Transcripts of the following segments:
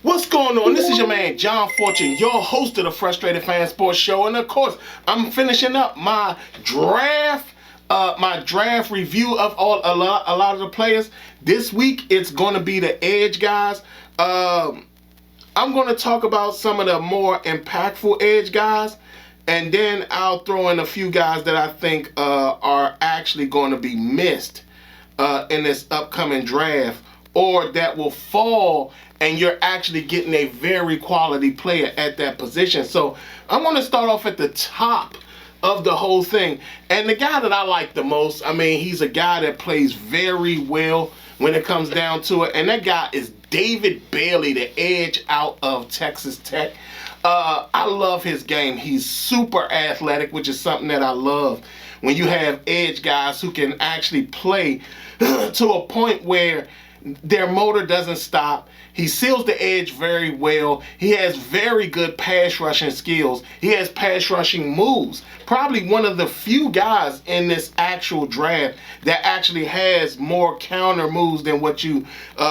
What's going on? This is your man John Fortune, your host of the Frustrated Fan Sports Show, and of course, I'm finishing up my draft review of a lot of the players. This week, it's going to be the edge guys. I'm going to talk about some of the more impactful edge guys, and then I'll throw in a few guys that I think are actually going to be missed in this upcoming draft, or that will fall and you're actually getting a very quality player at that position. So I'm going to start off at the top of the whole thing. And the guy that I like the most, I mean, he's a guy that plays very well when it comes down to it. And that guy is David Bailey, the edge out of Texas Tech. I love his game. He's super athletic, which is something that I love. When you have edge guys who can actually play to a point where their motor doesn't stop. He seals the edge very well. He has very good pass rushing skills. He has pass rushing moves. Probably one of the few guys in this actual draft that actually has more counter moves than what you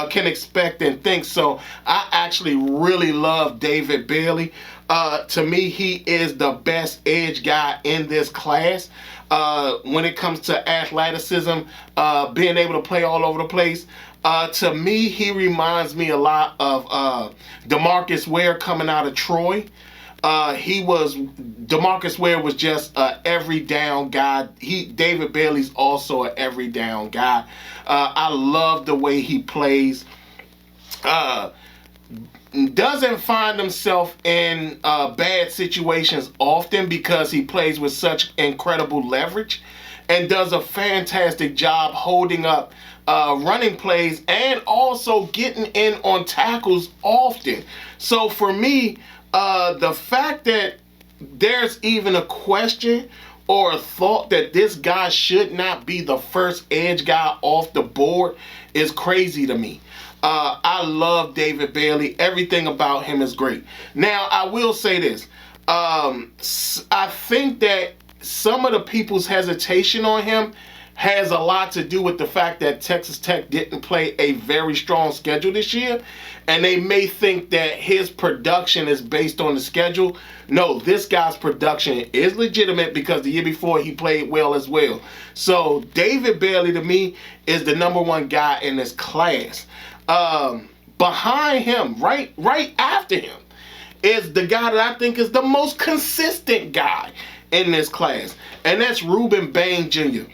can expect and think. So I actually really love David Bailey. To me, he is the best edge guy in this class. When it comes to athleticism, being able to play all over the place. To me, he reminds me a lot of DeMarcus Ware coming out of Troy. DeMarcus Ware was just an every down guy. David Bailey's also an every down guy. I love the way he plays. Doesn't find himself in bad situations often because he plays with such incredible leverage and does a fantastic job holding up running plays and also getting in on tackles often. So for me, the fact that there's even a question or a thought that this guy should not be the first edge guy off the board is crazy to me. I love David Bailey. Everything about him is great. Now, I will say this. I think that some of the people's hesitation on him has a lot to do with the fact that Texas Tech didn't play a very strong schedule this year, and they may think that his production is based on the schedule. No, this guy's production is legitimate because the year before he played well as well. So David Bailey, to me, is the number one guy in this class. Behind him, right after him, is the guy that I think is the most consistent guy in this class, and that's Rueben Bain Jr.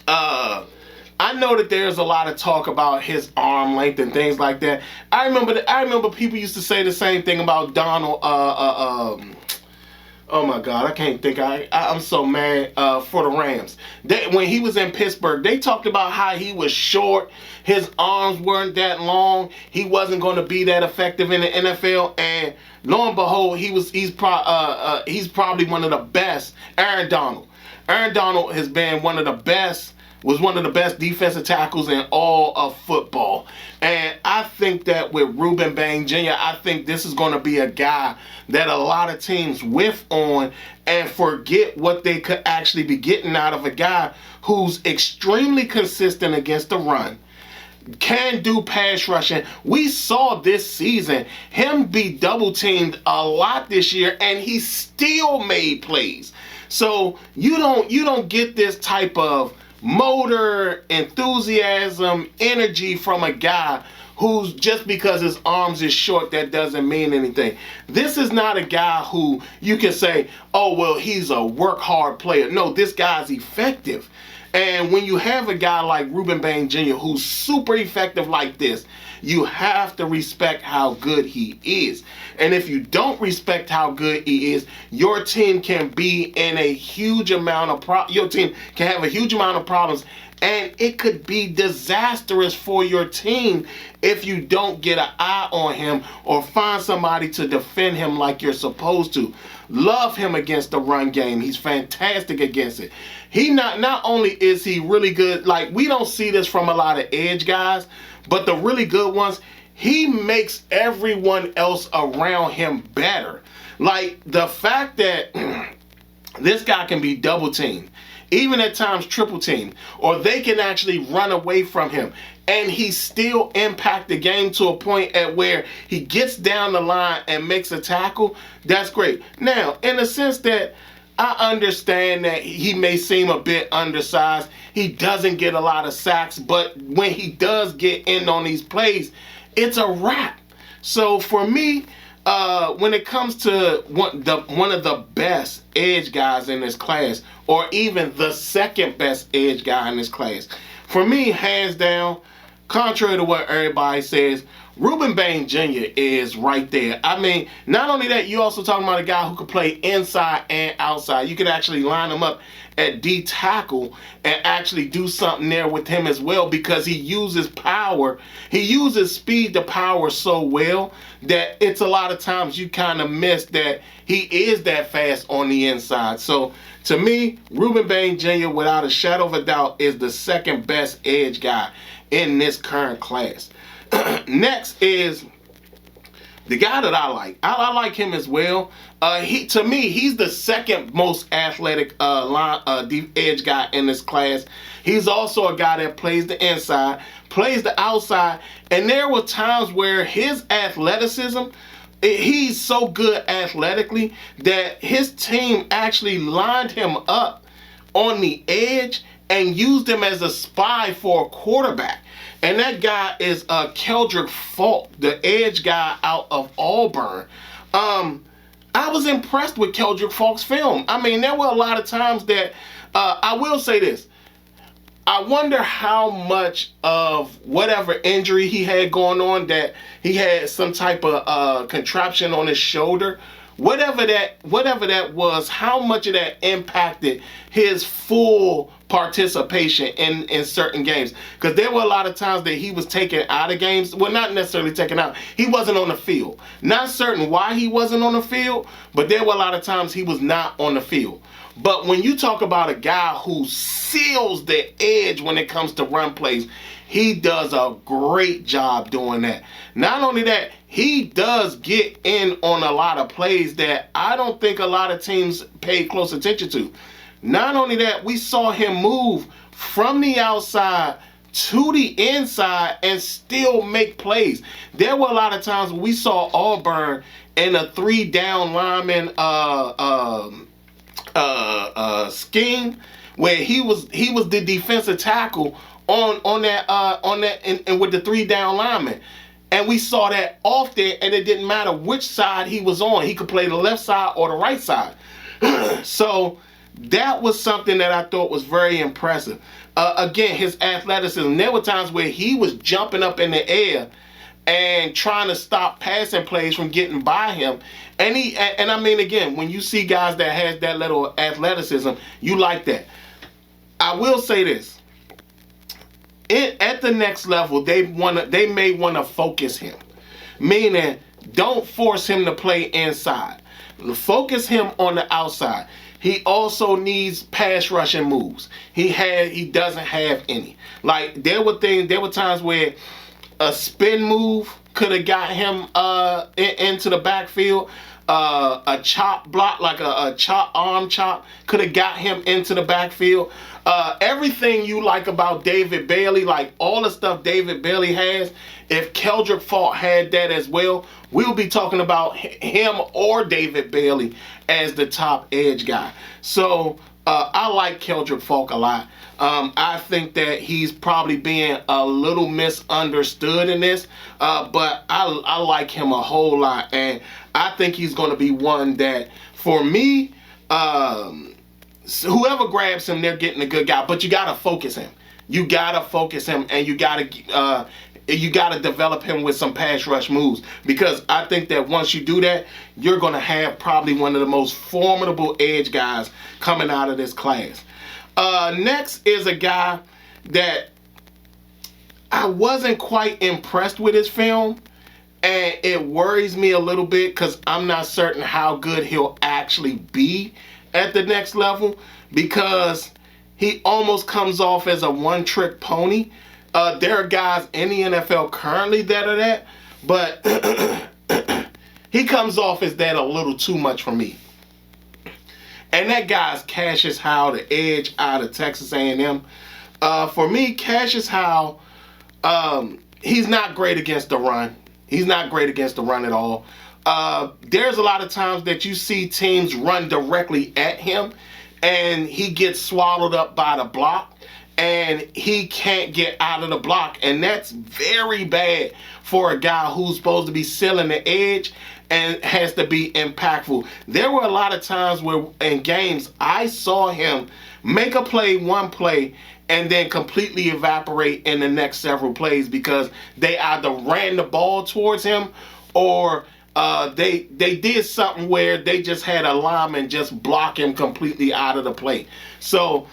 I know that there's a lot of talk about his arm length and things like that. I remember people used to say the same thing about Donald. Oh my God, I can't think. I'm so mad for the Rams. When he was in Pittsburgh, they talked about how he was short. His arms weren't that long. He wasn't going to be that effective in the NFL. And lo and behold, he's probably one of the best. Aaron Donald has been one of the best defensive tackles in all of football. And I think that with Rueben Bain Jr., I think this is going to be a guy that a lot of teams whiff on and forget what they could actually be getting out of a guy who's extremely consistent against the run, can do pass rushing. We saw this season him be double teamed a lot this year, and he still made plays. So you don't get this type of motor, enthusiasm, energy from a guy who's just because his arms is short, that doesn't mean anything. This is not a guy who you can say, oh, well, he's a work hard player. No, this guy's effective. And when you have a guy like Rueben Bain Jr. who's super effective like this, you have to respect how good he is. And if you don't respect how good he is, your team can be in a huge amount of your team can have a huge amount of problems, and it could be disastrous for your team if you don't get an eye on him or find somebody to defend him like you're supposed to. Love him against the run game. He's fantastic against it. He not only is he really good, like we don't see this from a lot of edge guys, but the really good ones, he makes everyone else around him better. Like the fact that this guy can be double teamed, even at times triple teamed, or they can actually run away from him, and he still impact the game to a point at where he gets down the line and makes a tackle. That's great. Now, in the sense that I understand that he may seem a bit undersized, he doesn't get a lot of sacks, but when he does get in on these plays, it's a wrap. So for me, when it comes to one of the best edge guys in this class, or even the second best edge guy in this class, for me, hands down, contrary to what everybody says, Ruben Bain Jr. is right there. I mean, not only that, you also talking about a guy who could play inside and outside. You could actually line him up at D tackle and actually do something there with him as well, because he uses power. He uses speed to power so well that it's a lot of times you kind of miss that he is that fast on the inside. So to me, Ruben Bain Jr., without a shadow of a doubt, is the second best edge guy in this current class. Next is the guy that I like. I like him as well. To me, he's the second most athletic edge guy in this class. He's also a guy that plays the inside, plays the outside, and there were times where his athleticism, he's so good athletically that his team actually lined him up on the edge and used him as a spy for a quarterback. And that guy is Keldrick Falk, the edge guy out of Auburn. I was impressed with Keldrick Falk's film. I mean, there were a lot of times that, I will say this, I wonder how much of whatever injury he had going on, that he had some type of contraption on his shoulder, whatever that was, how much of that impacted his full participation in certain games. Because there were a lot of times that he was taken out of games. Well, not necessarily taken out. He wasn't on the field. Not certain why he wasn't on the field, but there were a lot of times he was not on the field. But when you talk about a guy who seals the edge when it comes to run plays, he does a great job doing that. Not only that, he does get in on a lot of plays that I don't think a lot of teams pay close attention to. Not only that, we saw him move from the outside to the inside and still make plays. There were a lot of times we saw Auburn in a 3-down lineman scheme where he was the defensive tackle on that and with the 3-down lineman. And we saw that often, and it didn't matter which side he was on. He could play the left side or the right side. So that was something that I thought was very impressive. Again, his athleticism. There were times where he was jumping up in the air and trying to stop passing plays from getting by him. And I mean, again, when you see guys that has that little athleticism, you like that. I will say this. At the next level, they may want to focus him. Meaning, don't force him to play inside. Focus him on the outside. He also needs pass rushing moves. He doesn't have any. Like there were times where a spin move could have got him into the backfield. A chop block, like a arm chop, could have got him into the backfield. Everything you like about David Bailey, like all the stuff David Bailey has, if Keldrick Falk had that as well, we'll be talking about him or David Bailey as the top edge guy. So I like Keldrick Falk a lot. I think that he's probably being a little misunderstood in this, but I like him a whole lot, and I think he's going to be one that, for me, whoever grabs him, they're getting a good guy. But you got to focus him. You got to focus him, and you got to develop him with some pass rush moves, because I think that once you do that, you're going to have probably one of the most formidable edge guys coming out of this class. Next is a guy that I wasn't quite impressed with his film, and it worries me a little bit because I'm not certain how good he'll actually be at the next level, because he almost comes off as a one-trick pony. There are guys in the NFL currently that are that, but he comes off as that a little too much for me. And that guy's Cassius Howell, the edge out of Texas A&M. For me, Cassius Howell, he's not great against the run. He's not great against the run at all. There's a lot of times that you see teams run directly at him, and he gets swallowed up by the block, and he can't get out of the block. And that's very bad for a guy who's supposed to be sealing the edge and has to be impactful. There were a lot of times where in games I saw him make a play, one play, and then completely evaporate in the next several plays because they either ran the ball towards him or they did something where they just had a lineman just block him completely out of the play. So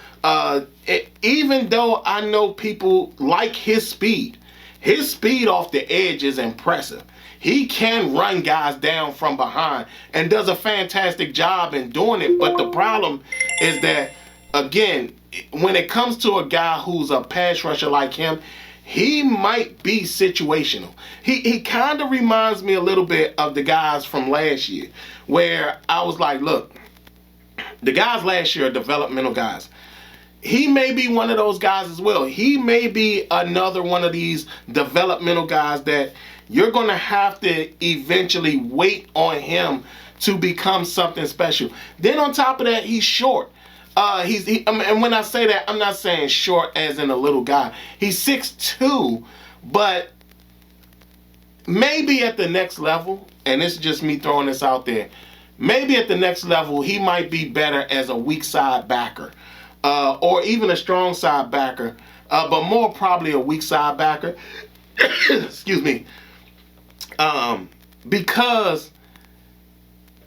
even though I know people like his speed off the edge is impressive. He can run guys down from behind and does a fantastic job in doing it. But the problem is that, again, when it comes to a guy who's a pass rusher like him, he might be situational. He kind of reminds me a little bit of the guys from last year, where I was like, look, the guys last year are developmental guys. He may be one of those guys as well. He may be another one of these developmental guys that you're going to have to eventually wait on him to become something special. Then on top of that, he's short. And when I say that, I'm not saying short as in a little guy. He's 6'2", but maybe at the next level, and this is just me throwing this out there, maybe at the next level, he might be better as a weak side backer. Or even a strong side backer, but more probably a weak side backer. Excuse me. Because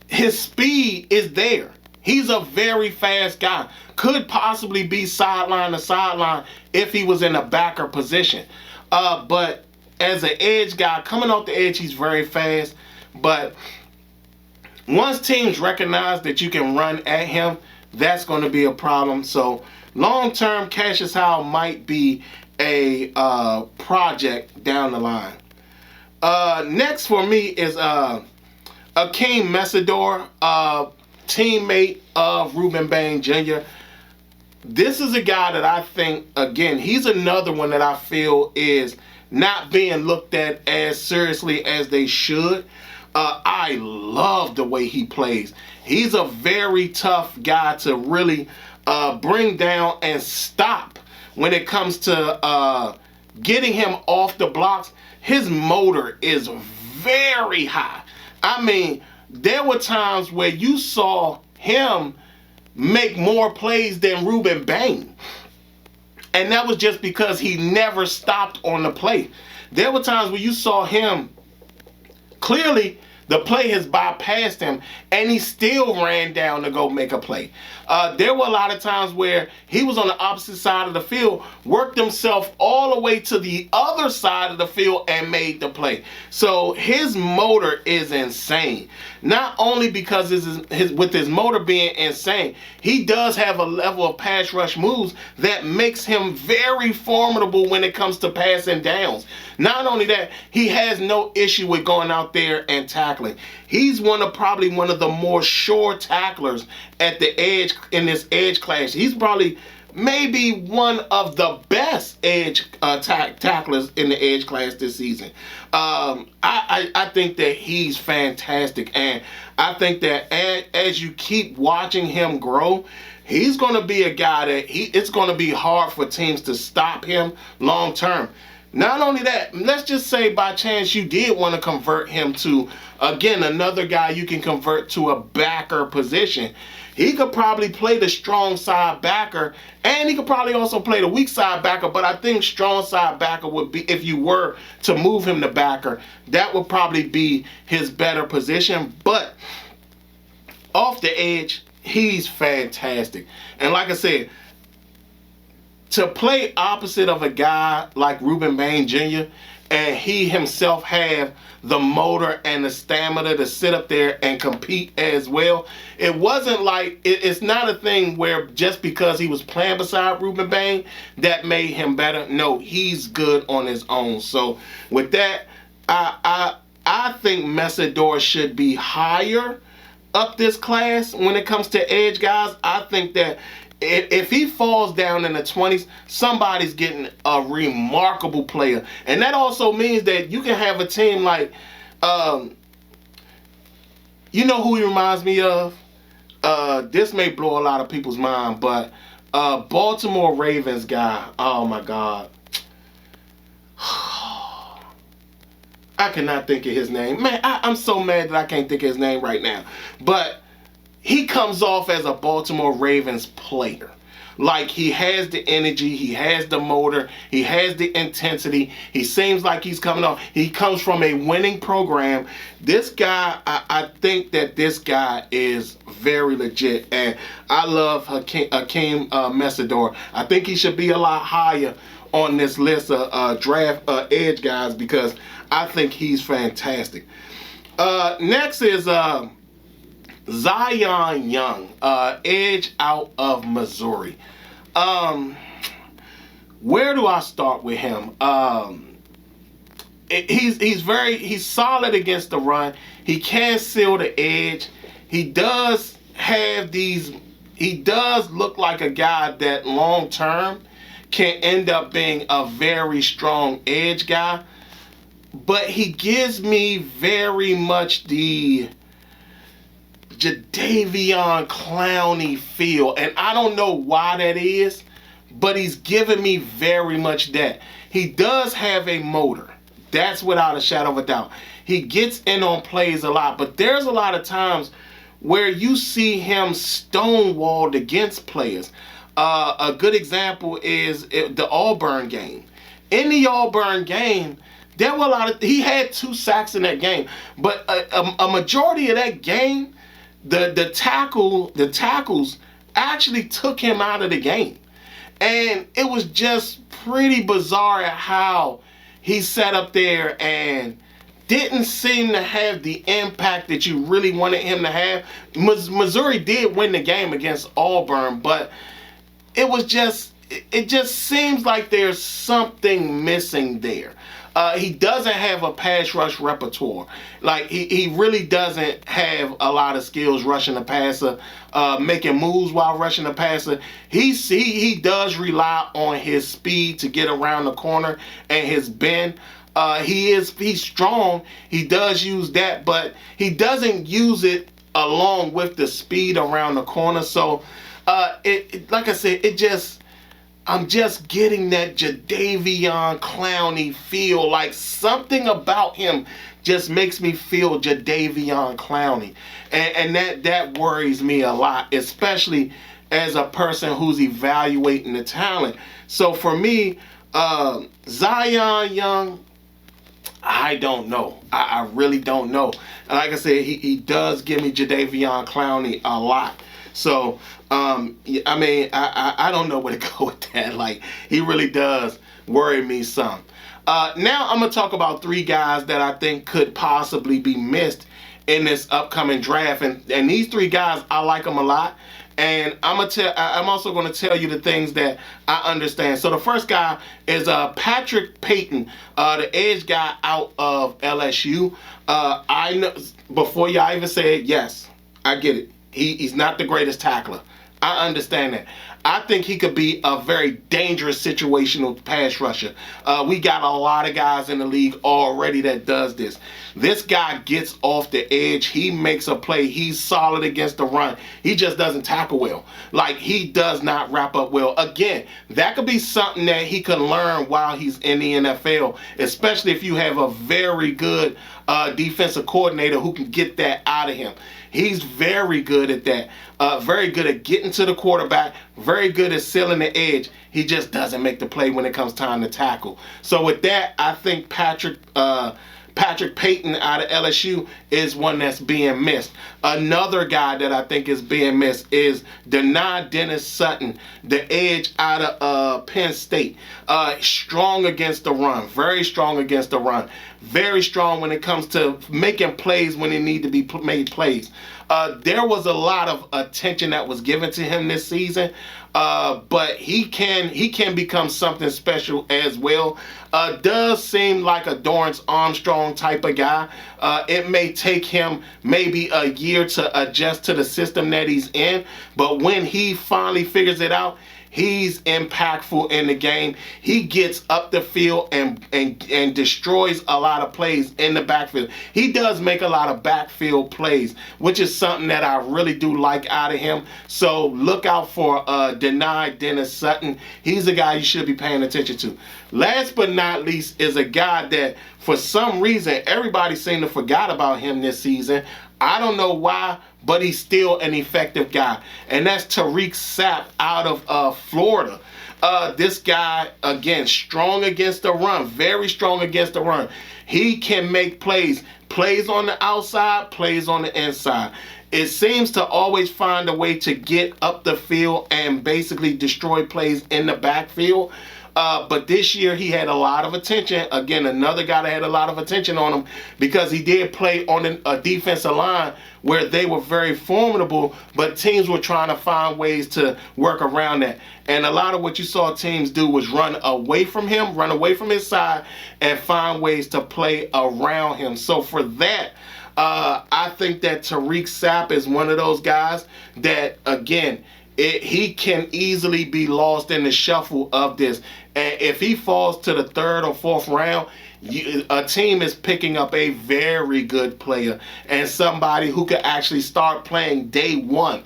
his speed is there. He's a very fast guy. Could possibly be sideline to sideline if he was in a backer position. But as an edge guy, coming off the edge, he's very fast. But once teams recognize that you can run at him, that's going to be a problem. So long-term, Cassius Howell might be a project down the line. Next for me is Akeem Messidor, teammate of Ruben Bain Jr. This is a guy that I think, again, he's another one that I feel is not being looked at as seriously as they should. I love the way he plays. He's a very tough guy to really bring down and stop when it comes to getting him off the blocks. His motor is very high. I mean, there were times where you saw him make more plays than Ruben Bain. And that was just because he never stopped on the play. There were times where you saw him, clearly the play has bypassed him, and he still ran down to go make a play. There were a lot of times where he was on the opposite side of the field, worked himself all the way to the other side of the field and made the play. So his motor is insane. Not only because with his motor being insane, he does have a level of pass rush moves that makes him very formidable when it comes to passing downs. Not only that, he has no issue with going out there and tackling. He's probably one of the more sure tacklers at the edge in this edge class. He's probably maybe one of the best edge tacklers in the edge class this season. I think that he's fantastic, and I think that as you keep watching him grow, he's going to be a guy that it's going to be hard for teams to stop him long term. Not only that, let's just say by chance you did want to convert him to, again, another guy you can convert to a backer position. He could probably play the strong side backer, and he could probably also play the weak side backer, but I think strong side backer would be, if you were to move him to backer, that would probably be his better position. But off the edge, he's fantastic. And like I said, to play opposite of a guy like Ruben Bain Jr. and he himself have the motor and the stamina to sit up there and compete as well. It wasn't like, it's not a thing where just because he was playing beside Ruben Bain, that made him better. No, he's good on his own. So with that, I think Messidor should be higher up this class when it comes to edge guys. I think that if he falls down in the 20s, somebody's getting a remarkable player. And that also means that you can have a team like, you know who he reminds me of? This may blow a lot of people's mind, but Baltimore Ravens guy. Oh my God. I cannot think of his name. Man, I'm so mad that I can't think of his name right now. But he comes off as a Baltimore Ravens player. Like, he has the energy, he has the motor, he has the intensity. He seems like he's coming off. He comes from a winning program. This guy, I think that this guy is very legit. And I love Hakeem Messidor. I think he should be a lot higher on this list of draft edge guys because I think he's fantastic. Next is Zion Young, edge out of Missouri. Where do I start with him? He's solid against the run. He can seal the edge. He does look like a guy that long term can end up being a very strong edge guy. But he gives me very much the Jadeveon Clowney feel, and I don't know why that is, but he's giving me very much that. He does have a motor. That's without a shadow of a doubt. He gets in on plays a lot, but there's a lot of times where you see him stonewalled against players. A good example is the Auburn game. In the Auburn game, there were he had 2 sacks in that game, but a majority of that game, the tackles actually took him out of the game. And it was just pretty bizarre at how he sat up there and didn't seem to have the impact that you really wanted him to have. Missouri did win the game against Auburn, but it just seems like there's something missing there. He doesn't have a pass rush repertoire. Like, he really doesn't have a lot of skills rushing the passer, making moves while rushing the passer. He does rely on his speed to get around the corner and his bend. He's strong. He does use that, but he doesn't use it along with the speed around the corner. So, like I said, I'm just getting that Jadeveon Clowney feel. Like, something about him just makes me feel Jadeveon Clowney. And that worries me a lot, especially as a person who's evaluating the talent. So for me, Zion Young, I don't know. I really don't know. And like I said, he does give me Jadeveon Clowney a lot. So, I mean, I don't know where to go with that. Like, he really does worry me some. Now I'm going to talk about 3 guys that I think could possibly be missed in this upcoming draft. And these 3 guys, I like them a lot. And I'm also going to tell you the things that I understand. So the first guy is Patrick Payton, the edge guy out of LSU. I know, before y'all even said, yes, I get it. He's not the greatest tackler. I understand that. I think he could be a very dangerous situational pass rusher. We got a lot of guys in the league already that does this. This guy gets off the edge. He makes a play. He's solid against the run. He just doesn't tackle well. Like, he does not wrap up well. Again, that could be something that he could learn while he's in the NFL, especially if you have a very good defensive coordinator who can get that out of him. He's very good at that. Very good at getting to the quarterback. Very good at sealing the edge. He just doesn't make the play when it comes time to tackle. So with that, I think Patrick Patrick Payton out of LSU is one that's being missed. Another guy that I think is being missed is Dennis Sutton, the edge out of Penn State. Strong against the run, very strong against the run, very strong when it comes to making plays when it need to be made plays. There was a lot of attention that was given to him this season, but he can become something special as well. Does seem like a Dorrance Armstrong type of guy. It may take him maybe a year to adjust to the system that he's in, but when he finally figures it out, he's impactful in the game. He gets up the field and destroys a lot of plays in the backfield. He does make a lot of backfield plays, which is something that I really do like out of him. So look out for Dennis Sutton. He's a guy you should be paying attention to. Last but not least is a guy that for some reason everybody seemed to forgot about him this season. I don't know why, but he's still an effective guy, and that's Tariq Sapp out of Florida. This guy, again, strong against the run, very strong against the run. He can make plays on the outside, plays on the inside. It seems to always find a way to get up the field and basically destroy plays in the backfield. But this year he had a lot of attention. Again, another guy that had a lot of attention on him because he did play on a defensive line where they were very formidable, but teams were trying to find ways to work around that. And a lot of what you saw teams do was run away from him, run away from his side, and find ways to play around him. So for that, I think that Tariq Sapp is one of those guys that, again, he can easily be lost in the shuffle of this. And if he falls to the third or fourth round, a team is picking up a very good player and somebody who could actually start playing day one.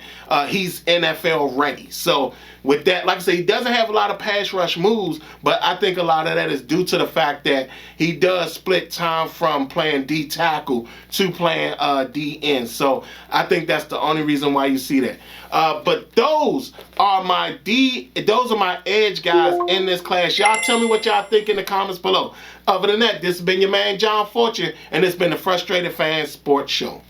He's NFL ready. So with that, like I said, he doesn't have a lot of pass rush moves, but I think a lot of that is due to the fact that he does split time from playing D tackle to playing D end. So I think that's the only reason why you see that. But those are my edge guys in this class. Y'all tell me what y'all think in the comments below. Other than that, this has been your man John Fortune, and it's been the Frustrated Fan Sports Show.